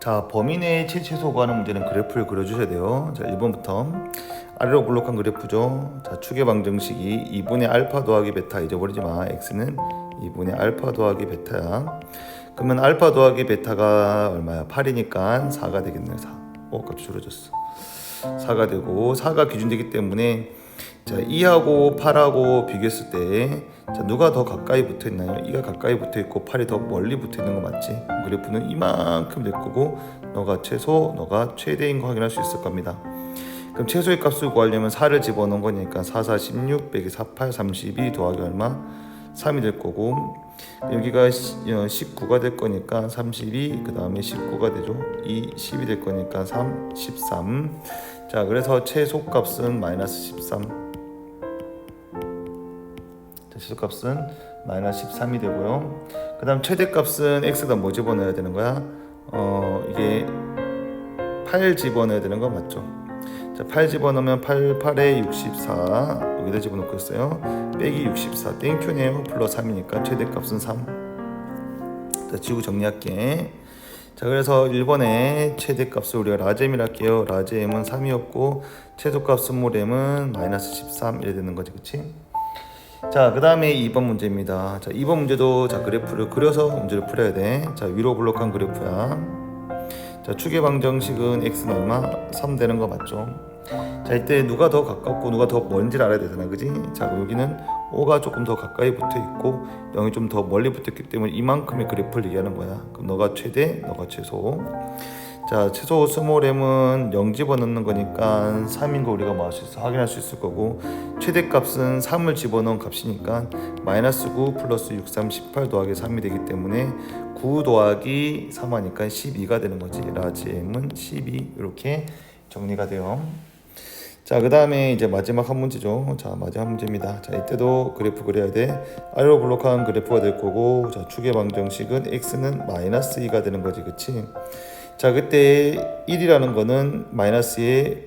자, 범위 내의 최소 구하는 문제는 그래프를 그려주셔야 돼요. 자, 1번부터 아래로 블록한 그래프죠. 자, 축의 방정식이 2분의 알파 더하기 베타, 잊어버리지 마. x는 2분의 알파 더하기 베타야. 그러면 알파 더하기 베타가 얼마야? 8이니까 4가 되겠네요. 4. 값이 줄어졌어. 4가 되고 4가 기준되기 때문에 자, 2하고 8하고 비교했을 때 자, 누가 더 가까이 붙어 있나요? 2가 가까이 붙어 있고 8이 더 멀리 붙어 있는 거 맞지? 그래프는 이만큼 될 거고 너가 최소, 너가 최대인 거 확인할 수 있을 겁니다. 그럼 최소의 값을 구하려면 4를 집어넣은 거니까 4, 4, 16 빼기 4, 8, 32 더하기 얼마? 3이 될 거고 여기가 19가 될 거니까 32, 그 다음에 19가 되죠. 2, 10이 될 거니까 3, 13. 자, 그래서 최소값은 마이너스 13. 자, 최소값은 마이너스 13이 되고요. 그 다음 최대값은 x에다 뭐 집어넣어야 되는 거야? 이게 8 집어넣어야 되는 거 맞죠? 자, 8 집어넣으면 8, 8에 64 여기다 집어넣고 있어요. 빼기 64 땡큐네요. 플러스 3이니까 최대값은 3. 자, 지우 정리할게. 자, 그래서 1번에 최대값을 우리가 라지엠이라 할게요. 라지엠은 3이었고 최소값 스몰엠은 마이너스 13 이래 되는 거지, 그치? 자, 그 다음에 2번 문제입니다. 자, 2번 문제도 자 그래프를 그려서 문제를 풀어야 돼. 자, 위로 블록한 그래프야. 자, 축의 방정식은 x는 얼마? 3 되는 거 맞죠? 자, 이때 누가 더 가깝고 누가 더 먼지를 알아야 되잖아, 그지? 자, 여기는 5가 조금 더 가까이 붙어 있고 0이 좀 더 멀리 붙어 있기 때문에 이만큼의 그래프를 얘기하는 거야. 그럼 너가 최대, 너가 최소. 자, 최소 스몰 m은 0 집어넣는 거니까 3인 거 우리가 뭐 할 수 있어? 확인할 수 있을 거고 최대값은 3을 집어넣은 값이니까 마이너스 9 플러스 6, 3, 18 더하기 3이 되기 때문에 9 더하기 3 하니까 12가 되는 거지. 라지 m은 12 이렇게 정리가 돼요. 자, 그 다음에 이제 마지막 한 문제죠. 자, 마지막 문제입니다. 자, 이때도 그래프 그려야 돼. 아래로 블록한 그래프가 될 거고 자, 축의 방정식은 x는 마이너스 2가 되는 거지, 그치? 자, 그때 1이라는 거는 마이너스의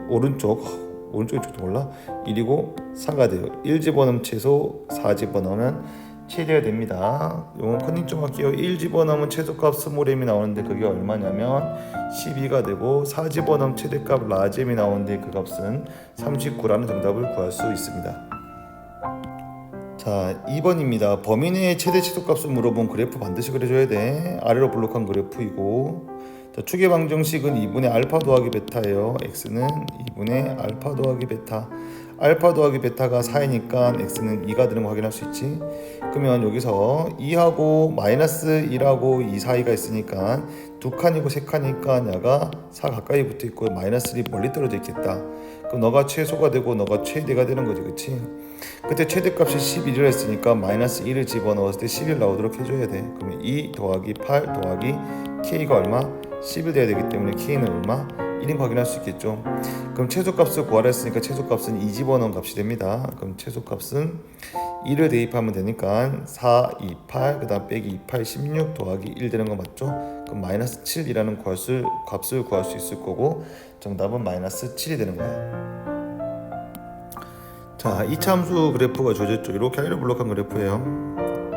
오른쪽인 쪽도 몰라? 1이고 4가 돼요. 1 집어넣으면 최소, 4 집어넣으면 최대가 됩니다. 요건 컨닝 좀 할게요. 1 집어넣으면 최소값 스몰m이 나오는데 그게 얼마냐면 12가 되고 4 집어넣으면 최대값 라지m이 나오는데 그 값은 39라는 정답을 구할 수 있습니다. 자, 2번입니다. 범위 내의 최대 최소값을 물어본 그래프 반드시 그려줘야 돼. 아래로 블록한 그래프이고 자, 축의 방정식은 2분의 알파 더하기 베타예요. x는 2분의 알파 더하기 베타. 알파 더하기 베타가 4이니까 x는 2가 되는 거 확인할 수 있지. 그러면 여기서 2하고 마이너스 1하고 2 사이가 있으니까 두 칸이고 세 칸이니까 야가 4 가까이 붙어 있고 마이너스 1이 멀리 떨어져 있겠다. 그럼 너가 최소가 되고 너가 최대가 되는 거지, 그치? 그때 최대값이 11이라 했으니까 마이너스 1을 집어넣었을 때 11 나오도록 해줘야 돼. 그러면 2 더하기 8 더하기 k가 얼마? 11 돼야 되기 때문에 k는 얼마? 1인 거 확인할 수 있겠죠. 그럼 최소값을 구하라 했으니까 최소값은 2 집어넣은 값이 됩니다. 그럼 최소값은 2를 대입하면 되니까 4, 2, 8, 그 다음 빼기 2, 8, 16 더하기 1 되는 거 맞죠? 그럼 마이너스 7이라는 값을 구할 수 있을 거고 정답은 마이너스 7이 되는 거야. 자, 이차함수 그래프가 주어졌죠. 이렇게 아래로 블록한 그래프예요.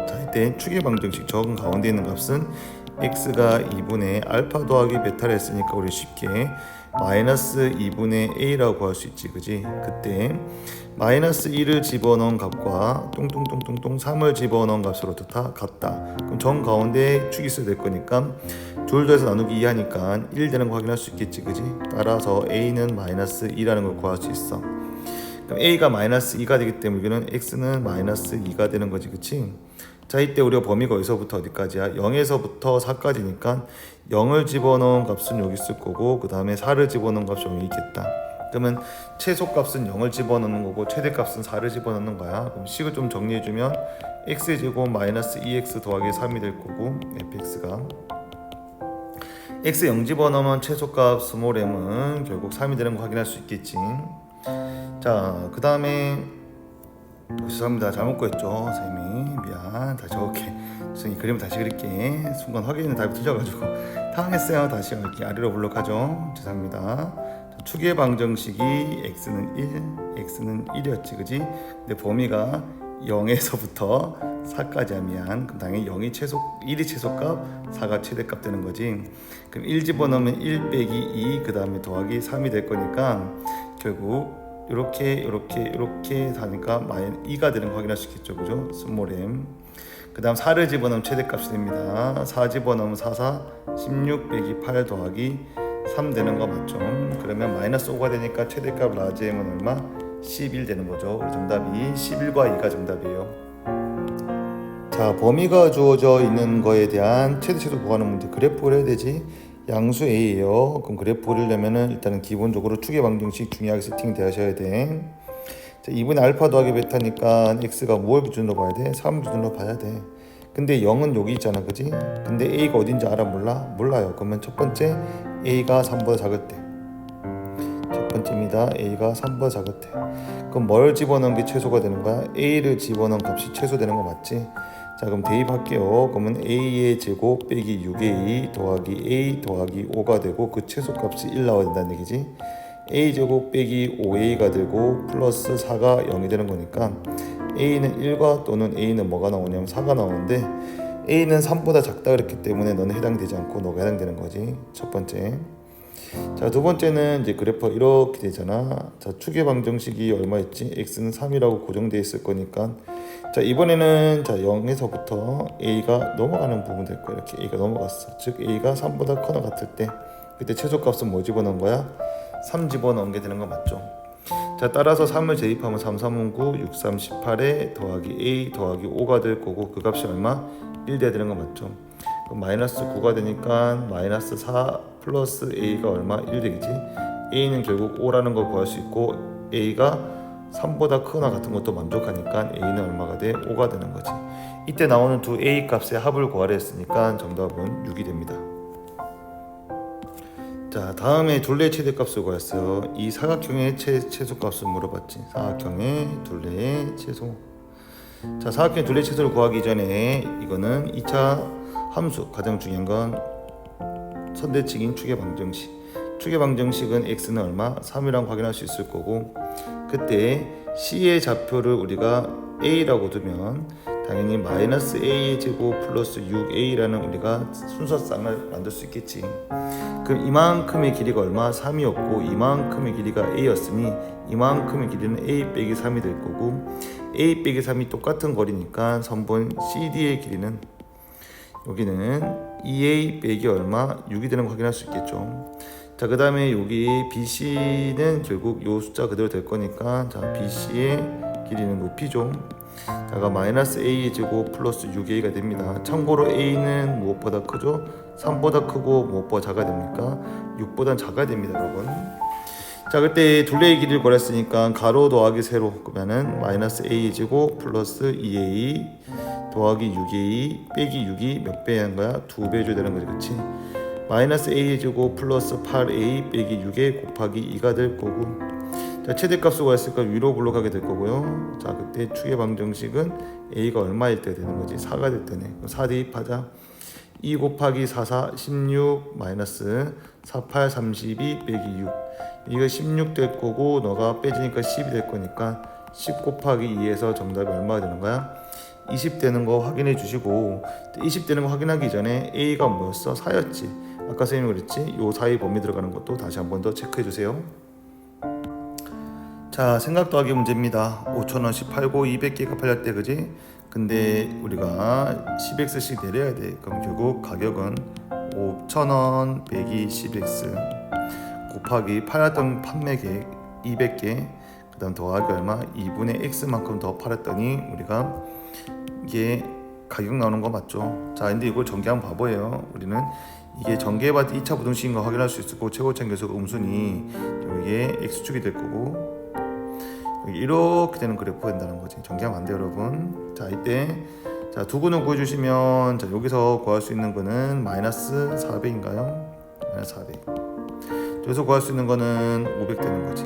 자, 이때 축의 방정식 적은 가운데 있는 값은 x가 2분의 알파 더하기 베타를 했으니까 우리 쉽게 마이너스 2분의 a라고 구할 수 있지, 그지? 그때 마이너스 1을 집어넣은 값과 똥똥똥똥똥 3을 집어넣은 값으로 다 같다. 그럼 정 가운데 축이 있어야 될 거니까 둘 더해서 나누기 2 하니까 1 되는 거 확인할 수 있겠지, 그지? 따라서 a는 마이너스 2라는 걸 구할 수 있어. 그럼 a가 마이너스 2가 되기 때문에 여기는 x는 마이너스 2가 되는 거지, 그치? 자, 이때 우리가 범위가 어디서부터 어디까지야? 0에서부터 4까지니까 0을 집어넣은 값은 여기 있을 거고 그 다음에 4를 집어넣은 값이 여기 있겠다. 그러면 최소값은 0을 집어넣는 거고 최대값은 4를 집어넣는 거야. 그럼 식을 좀 정리해주면 x제곱 마이너스 2x 더하기 3이 될 거고 fx가 x 0 집어넣으면 최소값 스몰 m은 결국 3이 되는 거 확인할 수 있겠지. 자, 그 다음에 죄송합니다. 잘못 구했죠. 쌤이 미안. 다시 적을게. 죄송해요. 그림 다시 그릴게. 순간 확인은 답이 틀려가지고 당황했어요. 다시 이렇게 아래로 블록하죠. 죄송합니다. 자, 축의 방정식이 x는 1, x는 1이었지, 그지? 근데 범위가 0에서부터 4까지 하면 그럼 당연히 0이 1이 최소값, 4가 최대값 되는 거지. 그럼 1 집어넣으면 1 빼기 2, 그 다음에 더하기 3이 될 거니까 결국 이렇게 하니까 마이너스 2가 되는 거 확인할 수 있겠죠, 그죠? 스몰 m. 그 다음 4를 집어넣으면 최대값이 됩니다. 4 집어넣으면 4, 16 빼기 8 더하기 3 되는 거 맞죠? 그러면 마이너스 5가 되니까 최대값 라지 m은 얼마? 11 되는 거죠. 정답이 11과 2가 정답이에요. 자, 범위가 주어져 있는 거에 대한 최대 구하는 문제. 그래프를 해야 되지. 양수 A예요. 그럼 그래프 그리려면은 일단은 기본적으로 추계 방정식 중요하게 세팅되셔야 돼. 자, 2분의 알파 더하기 베타니까 x가 뭘 기준으로 봐야 돼? 3 기준으로 봐야 돼. 근데 0은 여기 있잖아, 그지? 근데 a가 어딘지 알아? 몰라요. 그러면 첫 번째 a가 3보다 작을 때, 첫 번째입니다. a가 3보다 작을 때. 그럼 뭘 집어넣은 게 최소가 되는 거야? a를 집어넣은 값이 최소되는 거 맞지? 자, 그럼 대입할게요. 그러면 a의 제곱 빼기 6a 더하기 a 더하기 5가 되고 그 최소값이 1 나와야 된다는 얘기지. a제곱 빼기 5a가 되고 플러스 4가 0이 되는 거니까 a는 1과 또는 a는 뭐가 나오냐면 4가 나오는데 a는 3보다 작다 그랬기 때문에 너는 해당되지 않고 너가 해당되는 거지. 첫 번째. 자, 두 번째는 이제 그래프가 이렇게 되잖아. 자, 추계 방정식이 얼마였지? x는 3이라고 고정되어 있을 거니까, 자, 이번에는 자 0에서부터 a가 넘어가는 부분 될 거야. 이렇게 a가 넘어갔어. 즉 a가 3보다 커나 같을 때 그때 최소값은 뭐 집어넣은 거야? 3 집어넣은 게 되는 거 맞죠? 자, 따라서 3을 제입하면 3, 3은 9, 6, 3, 18에 더하기 a 더하기 5가 될 거고 그 값이 얼마? 1 돼야 되는 거 맞죠? 그럼 마이너스 9가 되니까 마이너스 4 플러스 a가 얼마? 1 되겠지? a는 결국 5라는 걸 구할 수 있고 a가 3보다 크거나 같은 것도 만족하니까 a는 얼마가 돼? 5가 되는 거지. 이때 나오는 두 a 값의 합을 구하려 했으니까 정답은 6이 됩니다. 자, 다음에 둘레의 최대값을 구했어요. 이 사각형의 최소값을 물어봤지. 사각형의 둘레의 최소. 자, 사각형의 둘레의 최소를 구하기 전에 이거는 2차 함수, 가장 중요한 건 선대칭인 추계 방정식. 추계 방정식은 x는 얼마? 3이라고 확인할 수 있을 거고, 그때 c의 좌표를 우리가 a라고 두면 당연히 마이너스 a의 제곱 플러스 6a라는 우리가 순서쌍을 만들 수 있겠지. 그럼 이만큼의 길이가 얼마? 3이었고 이만큼의 길이가 a였으니 이만큼의 길이는 a 빼기 3이 될 거고, a 빼기 3이 똑같은 거리니까 선분 CD의 길이는 여기는 2a 빼기 얼마? 6이 되는 거 확인할 수 있겠죠. 자, 그 다음에 여기 BC는 결국 요 숫자 그대로 될 거니까, 자, BC의 길이는 높이죠. 자가 마이너스 a의 제곱 플러스 6a가 됩니다. 참고로 a는 무엇보다 크죠? 3보다 크고 무엇보다 작아야 됩니까? 6보다 작아야 됩니다, 여러분. 자, 그때 둘레의 길이를 구했으니까 가로 더하기 세로, 그러면은 마이너스 a의 제곱 플러스 2a 더하기 6a 빼기 6이 몇 배 하는 거야? 2배 줘야 되는 거지, 그치? 마이너스 a의 제곱 플러스 8a 빼기 6에 곱하기 2가 될 거고, 자, 최대값을 구했으니까 위로 블록하게 될 거고요. 자, 그때 추계 방정식은 a가 얼마일 때 되는 거지? 4가 될 때네. 4 대입하자. 2 곱하기 4, 4, 16 마이너스 4, 8, 32 빼기 6. 이거 16 될 거고 너가 빼지니까 10이 될 거니까 10 곱하기 2에서 정답이 얼마가 되는 거야? 20 되는 거 확인해 주시고, 20 되는 거 확인하기 전에 a가 뭐였어? 4였지. 아까 선생님이 그랬지? 요 사이 범위 들어가는 것도 다시 한 번 더 체크해 주세요. 자, 생각 더하기 문제입니다. 5,000원씩 팔고 200개가 팔릴 때, 그지? 근데 우리가 10x씩 내려야 돼. 그럼 결국 가격은 5,000원 빼기 10x 곱하기 팔았던 판매객 200개, 그 다음 더하기 얼마? 2분의 x만큼 더 팔았더니 우리가 이게 가격 나오는 거 맞죠? 자, 근데 이걸 전개하면 바보예요. 우리는 이게 전개해봤을 때 2차 부등식인 거 확인할 수 있고, 최고차인 계속 음순이 이게 x축이 될 거고, 이렇게 되는 그래프가 된다는 거지. 전개하면 안 돼요, 여러분. 자, 이때 자, 두 근을 구해주시면, 자, 여기서 구할 수 있는 거는 마이너스 400인가요? 마이너스 400. 여기서 구할 수 있는 거는 500 되는 거지.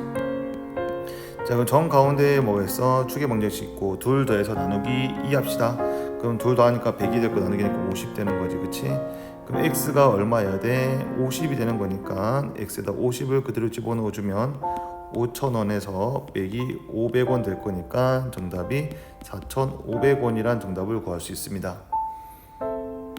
자, 그럼 정 가운데에 뭐가 있어? 추계 방정식 있고, 둘 더해서 나누기 2 합시다. 그럼 둘 더하니까 100이 되고 나누기 니까 50 되는 거지, 그치? 그럼 x가 얼마여야 돼? 50이 되는 거니까 x에다 50을 그대로 집어넣어주면 5,000원에서 빼기 500원 될 거니까 정답이 4,500원이란 정답을 구할 수 있습니다.